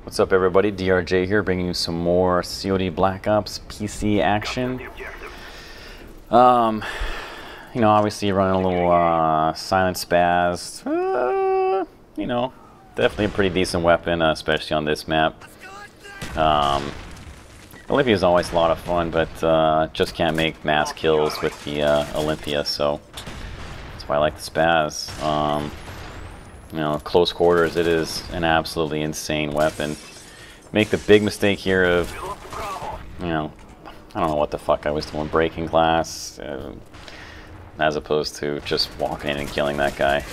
What's up, everybody? DRJ here, bringing you some more CoD Black Ops PC action. You know, obviously running a little Silent Spaz. You know, definitely a pretty decent weapon, especially on this map. Olympia is always a lot of fun, but just can't make mass kills with the Olympia, so that's why I like the Spaz. You know, close quarters, it is an absolutely insane weapon. Make the big mistake here of, you know, I don't know what the fuck I was doing, breaking glass, as opposed to just walking in and killing that guy.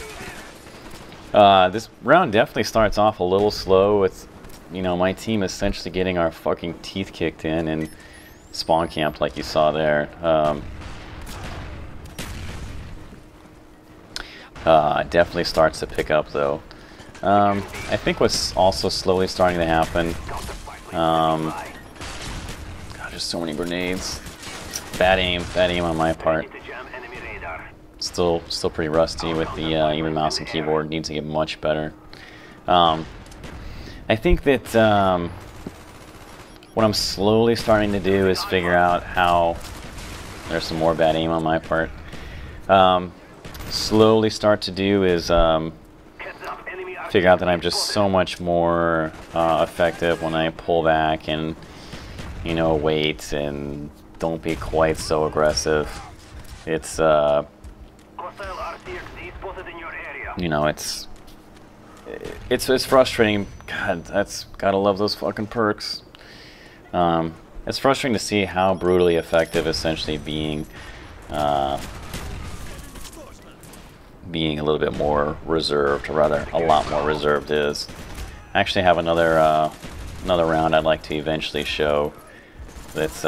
This round definitely starts off a little slow with, you know, my team essentially getting our fucking teeth kicked in and spawn camped like you saw there. Definitely starts to pick up though. I think what's also slowly starting to happen, God, there's so many grenades. Bad aim on my part. Still pretty rusty with the even mouse and keyboard. Needs to get much better. I think that what I'm slowly starting to do is figure out how. There's some more bad aim on my part. Slowly start to do is figure out that I'm just so much more effective when I pull back and, you know, wait and don't be quite so aggressive. It's you know, it's frustrating. God, that's gotta love those fucking perks. It's frustrating to see how brutally effective essentially being a little bit more reserved, or rather a lot more reserved is. I actually have another round I'd like to eventually show that's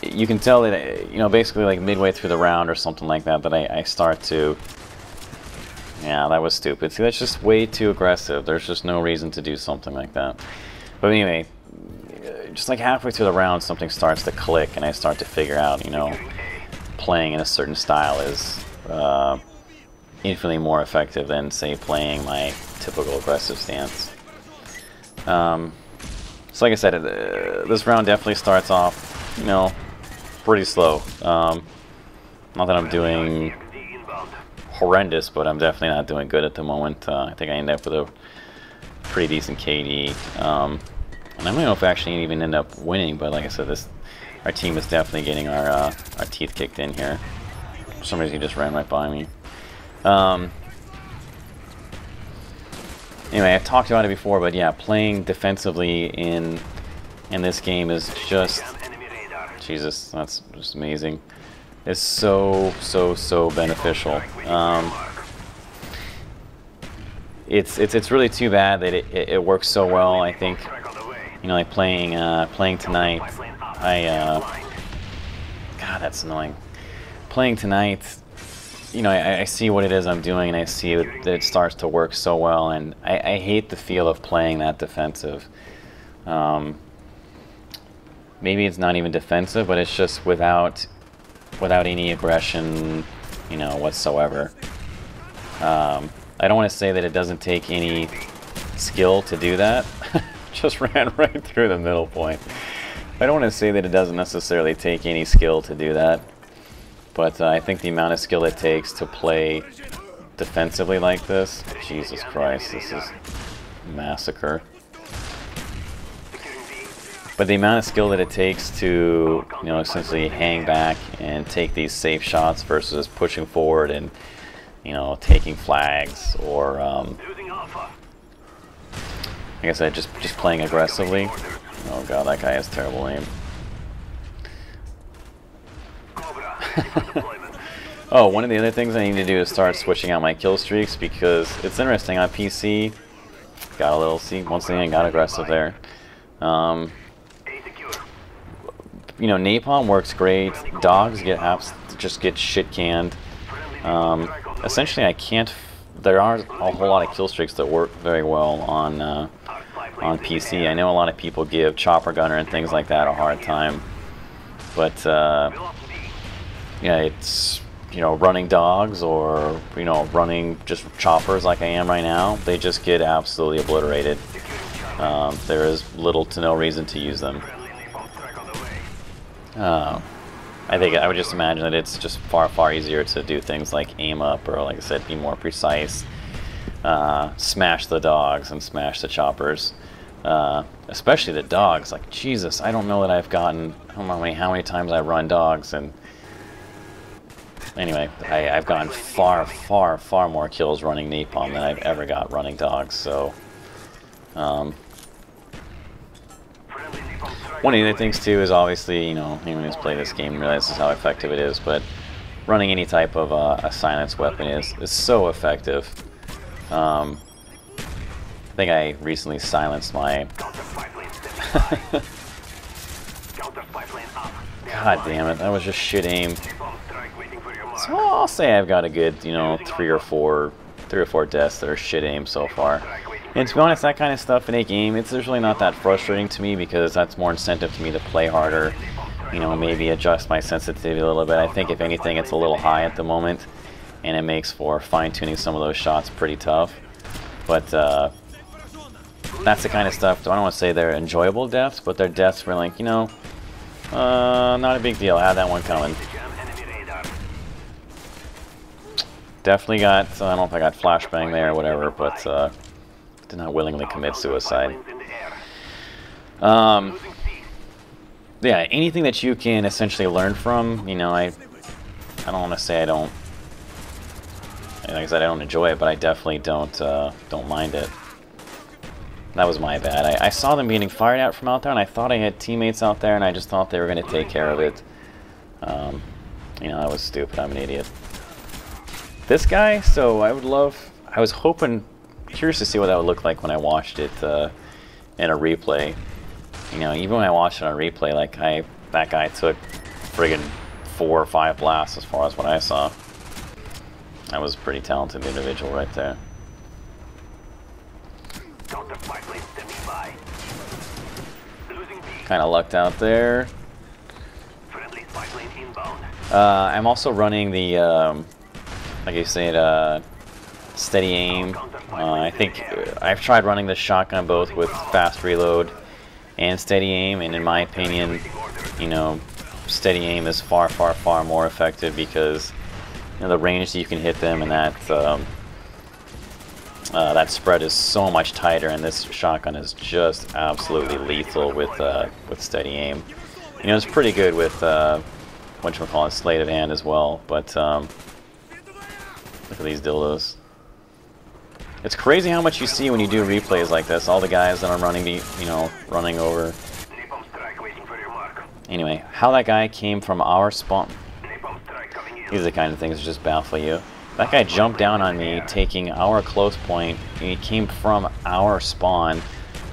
you can tell that, you know, basically like midway through the round or something like that, that I start to, yeah, that was stupid. See, that's just way too aggressive. There's just no reason to do something like that. But anyway, just like halfway through the round something starts to click and I start to figure out, you know, playing in a certain style is infinitely more effective than, say, playing my typical aggressive stance. So like I said, this round definitely starts off, you know, pretty slow. Not that I'm doing horrendous, but I'm definitely not doing good at the moment. I think I end up with a pretty decent KD. And I don't know if I actually even end up winning, but like I said, our team is definitely getting our teeth kicked in here. For some reason, he just ran right by me. Anyway, I've talked about it before, but yeah, playing defensively in this game is just, Jesus, that's just amazing. It's so beneficial. It's really too bad that it works so well. I think, you know, like playing tonight. God, that's annoying. Playing tonight, you know, I see what it is I'm doing, and I see that it starts to work so well, and I hate the feel of playing that defensive. Maybe it's not even defensive, but it's just without any aggression, you know, whatsoever. I don't want to say that it doesn't take any skill to do that. Just ran right through the middle point. I don't want to say that it doesn't necessarily take any skill to do that, but I think the amount of skill it takes to play defensively like this, Jesus Christ, this is massacre. But the amount of skill that it takes to, you know, essentially hang back and take these safe shots versus pushing forward and, you know, taking flags, or like I said, just playing aggressively. Oh god, that guy has terrible aim. Oh, one of the other things I need to do is start switching out my kill streaks, because it's interesting on PC. Got a little, see, once again, got aggressive there. You know, napalm works great. Dogs just get shit canned. Essentially, I can't. There are a whole lot of kill streaks that work very well on PC. I know a lot of people give Chopper Gunner and things like that a hard time, but yeah, it's you know, running dogs or, you know, running just choppers like I am right now, they just get absolutely obliterated. There is little to no reason to use them. I think I would just imagine that it's just far easier to do things like aim up, or like I said, be more precise, smash the dogs and smash the choppers, especially the dogs. Like, Jesus, I don't know that I've gotten, I don't know how many times I've run dogs, and anyway, I've gotten far more kills running napalm than I've ever got running dogs. So one of the other things too is obviously, you know, anyone who's played this game realizes how effective it is, but running any type of a silence weapon is so effective. I think I recently silenced my God damn it, that was just shit aim. So I'll say I've got a good, you know, three or four deaths that are shit aim so far. And to be honest, that kind of stuff in a game, it's usually not that frustrating to me, because that's more incentive to me to play harder, you know, maybe adjust my sensitivity a little bit. I think if anything, it's a little high at the moment, and it makes for fine-tuning some of those shots pretty tough. But that's the kind of stuff, I don't want to say they're enjoyable deaths, but they're deaths where, like, you know, not a big deal. I had that one coming. Definitely got, I don't know if I got flashbang there or whatever, but did not willingly commit suicide. Yeah, anything that you can essentially learn from, you know, I don't want to say I don't, like I said, I don't enjoy it, but I definitely don't mind it. That was my bad. I saw them getting fired at from out there, and I thought I had teammates out there, and I just thought they were going to take care of it. You know, that was stupid. I'm an idiot. This guy, so I was hoping, curious to see what that would look like when I watched it in a replay. You know, even when I watched it on replay, like, that guy took friggin' 4 or 5 blasts as far as what I saw. That was a pretty talented individual right there. Kind of lucked out there. I'm also running the, like you said, steady aim. I think I've tried running the shotgun both with fast reload and steady aim, and in my opinion, you know, steady aim is far more effective, because, you know, the range that you can hit them, and that that spread is so much tighter, and this shotgun is just absolutely lethal with steady aim. You know, it's pretty good with whatchamacallit, sleight of hand as well, but look at these dildos. It's crazy how much you see when you do replays like this. All the guys that are running running over. Anyway, how that guy came from our spawn. These are the kind of things that just baffle you. That guy jumped down on me, taking our close point, and he came from our spawn.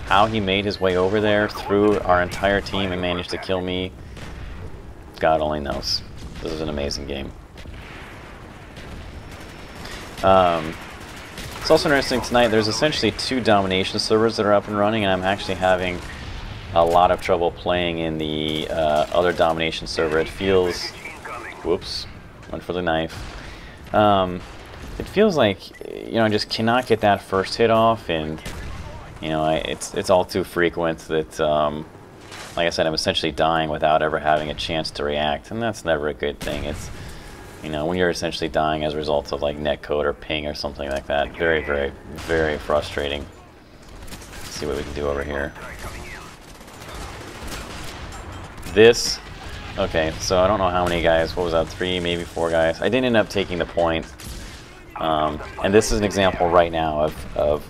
How he made his way over there through our entire team and managed to kill me, God only knows. This is an amazing game. It's also interesting tonight, there's essentially 2 domination servers that are up and running, and I'm actually having a lot of trouble playing in the other domination server. It feels... Whoops. Went for the knife. It feels like, you know, I just cannot get that first hit off, and, you know, it's all too frequent that, like I said, I'm essentially dying without ever having a chance to react, and that's never a good thing. It's, you know, when you're essentially dying as a result of, like, netcode or ping or something like that, very frustrating. Let's see what we can do over here. This, okay, so I don't know how many guys, what was that, 3, maybe 4 guys. I didn't end up taking the point, and this is an example right now of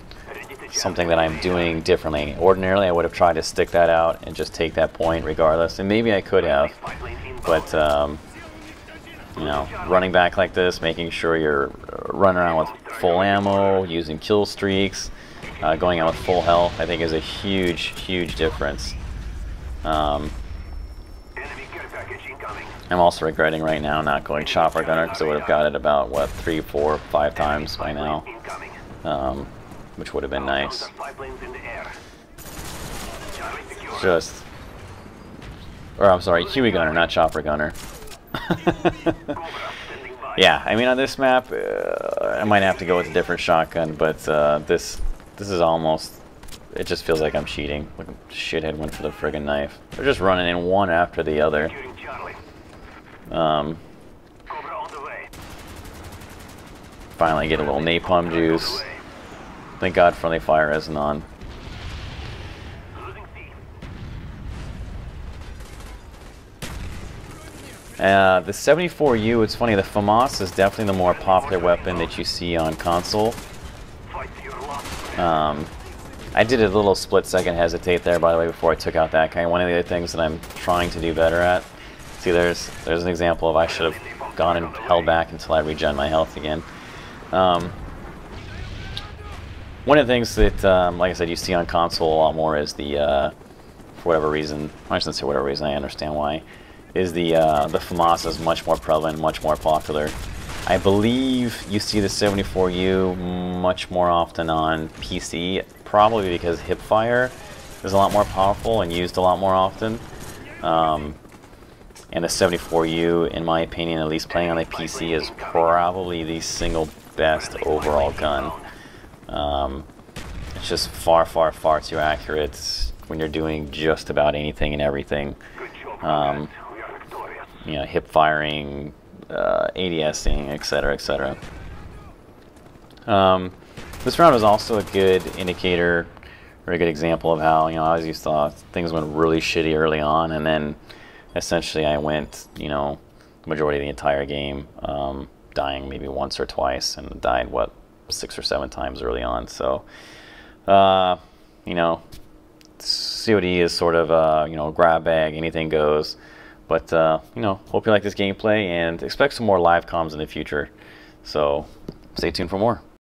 something that I'm doing differently. Ordinarily, I would have tried to stick that out and just take that point regardless, and maybe I could have, but, you know, running back like this, making sure you're running around with full ammo, using kill streaks, going out with full health, I think is a huge difference. I'm also regretting right now not going chopper gunner, because I would have got it about, what, 3, 4, 5 times by now, which would have been nice. Just, or I'm sorry, Huey gunner, not chopper gunner. Yeah, I mean on this map, I might have to go with a different shotgun, but this is almost. It just feels like I'm cheating. Look, shithead went for the friggin' knife. They're just running in one after the other. Finally get a little napalm juice. Thank God friendly fire isn't on. The 74U, it's funny, the FAMAS is definitely the more popular weapon that you see on console. I did a little split-second hesitate there, by the way, before I took out that guy. One of the other things that I'm trying to do better at. See, there's an example of I should have gone and held back until I regen my health again. One of the things that, like I said, you see on console a lot more is the, for whatever reason, I shouldn't say whatever reason, I understand why, is the FAMAS is much more prevalent, much more popular. I believe you see the 74U much more often on PC, probably because hipfire is a lot more powerful and used a lot more often. And the 74U, in my opinion, at least playing on the PC, is probably the single best overall gun. It's just far, far, far too accurate when you're doing just about anything and everything. You know, hip firing, ADSing, etc., etc. This round was also a good indicator, or a good example of how, you know, as you saw, things went really shitty early on, and then essentially I went, you know, the majority of the entire game, dying maybe once or twice, and died, what, 6 or 7 times early on. So, you know, CoD is sort of, you know, grab bag, anything goes. But, you know, hope you like this gameplay and expect some more live comms in the future. So, stay tuned for more.